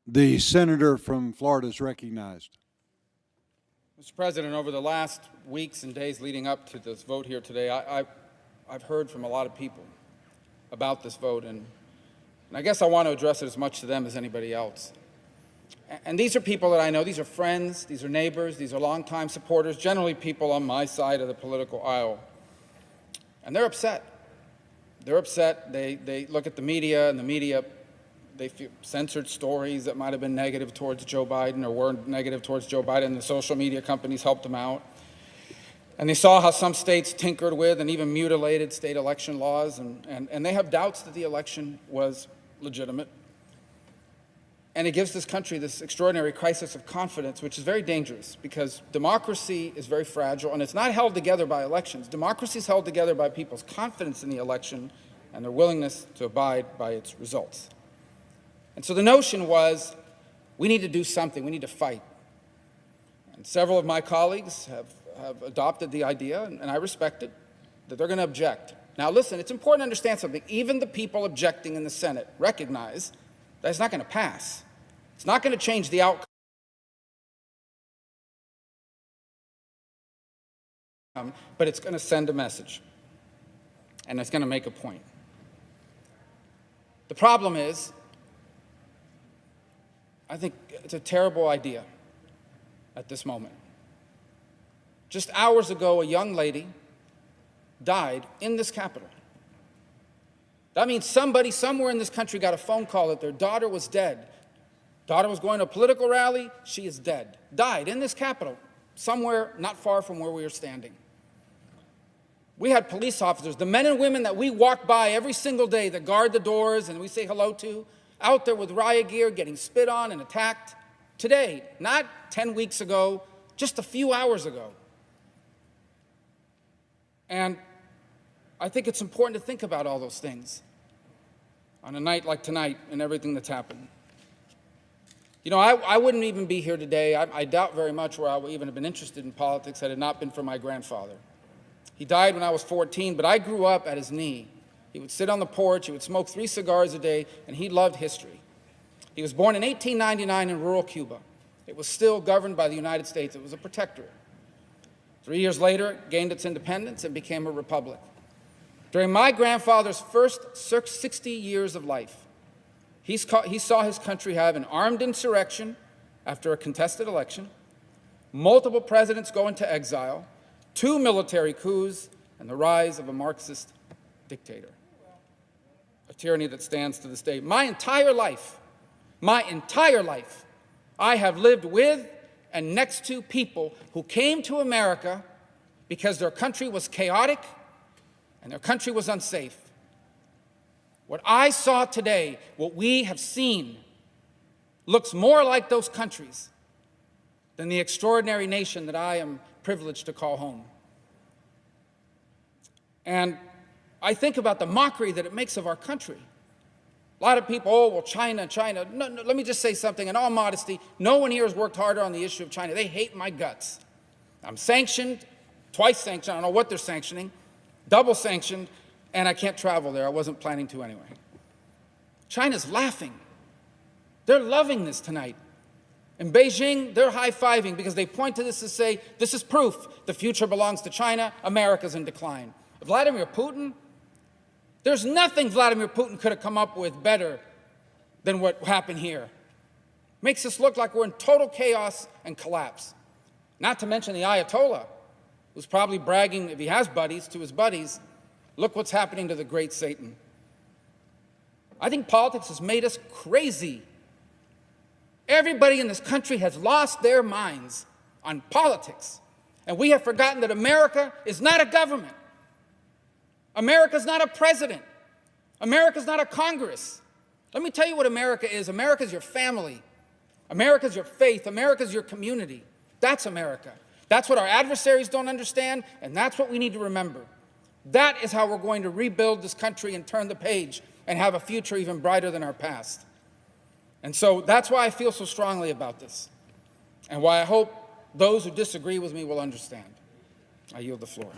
The senator from Florida is recognized. Mr. President, over the last weeks and days leading up to this vote here today, I've heard from a lot of people about this vote, and I guess I want to address it as much to them as anybody else. And these are people that I know. These are friends, these are neighbors, these are longtime supporters, generally people on my side of the political aisle. And they're upset. They're upset. They look at the media, and the media, they feel censored stories that might have been negative towards Joe Biden or were negative towards Joe Biden. The social media companies helped them out. And they saw how some states tinkered with and even mutilated state election laws, and they have doubts that the election was legitimate. And it gives this country this extraordinary crisis of confidence, which is very dangerous because democracy is very fragile, and it's not held together by elections. Democracy is held together by people's confidence in the election and their willingness to abide by its results. And so the notion was, we need to do something, we need to fight. And several of my colleagues have adopted the idea, and I respect it, that they're going to object. Now listen, it's important to understand something. Even the people objecting in the Senate recognize that it's not going to pass. It's not going to change the outcome, but it's going to send a message, and it's going to make a point. The problem is, I think it's a terrible idea at this moment. Just hours ago, a young lady died in this Capitol. That means somebody somewhere in this country got a phone call that their daughter was dead. Daughter was going to a political rally, she is dead. Died in this Capitol, somewhere not far from where we are standing. We had police officers, the men and women that we walk by every single day that guard the doors and we say hello to, out there with riot gear, getting spit on and attacked. Today, not 10 weeks ago, just a few hours ago. And I think it's important to think about all those things on a night like tonight and everything that's happened. You know, I wouldn't even be here today. I doubt very much where I would even have been interested in politics had it not been for my grandfather. He died when I was 14, but I grew up at his knee. He would sit on the porch, he would smoke 3 cigars a day, and he loved history. He was born in 1899 in rural Cuba. It was still governed by the United States. It was a protectorate. 3 years later, it gained its independence and became a republic. During my grandfather's first 60 years of life, he saw his country have an armed insurrection after a contested election, multiple presidents go into exile, 2 military coups, and the rise of a Marxist dictator. A tyranny that stands to this day. My entire life, I have lived with and next to people who came to America because their country was chaotic and their country was unsafe. What I saw today, what we have seen, looks more like those countries than the extraordinary nation that I am privileged to call home. And I think about the mockery that it makes of our country. A lot of people, oh, well, China. No, let me just say something. In all modesty, no one here has worked harder on the issue of China. They hate my guts. I'm sanctioned, twice sanctioned. I don't know what they're sanctioning, double sanctioned, and I can't travel there. I wasn't planning to anyway. China's laughing. They're loving this tonight. In Beijing, they're high-fiving because they point to this to say, this is proof the future belongs to China, America's in decline. Vladimir Putin, there's nothing Vladimir Putin could have come up with better than what happened here. Makes us look like we're in total chaos and collapse. Not to mention the Ayatollah, who's probably bragging, if he has buddies, to his buddies, look what's happening to the great Satan. I think politics has made us crazy. Everybody in this country has lost their minds on politics, and we have forgotten that America is not a government. America's not a president. America's not a Congress. Let me tell you what America is. America's your family. America's your faith. America's your community. That's America. That's what our adversaries don't understand, and that's what we need to remember. That is how we're going to rebuild this country and turn the page and have a future even brighter than our past. And so that's why I feel so strongly about this, and why I hope those who disagree with me will understand. I yield the floor.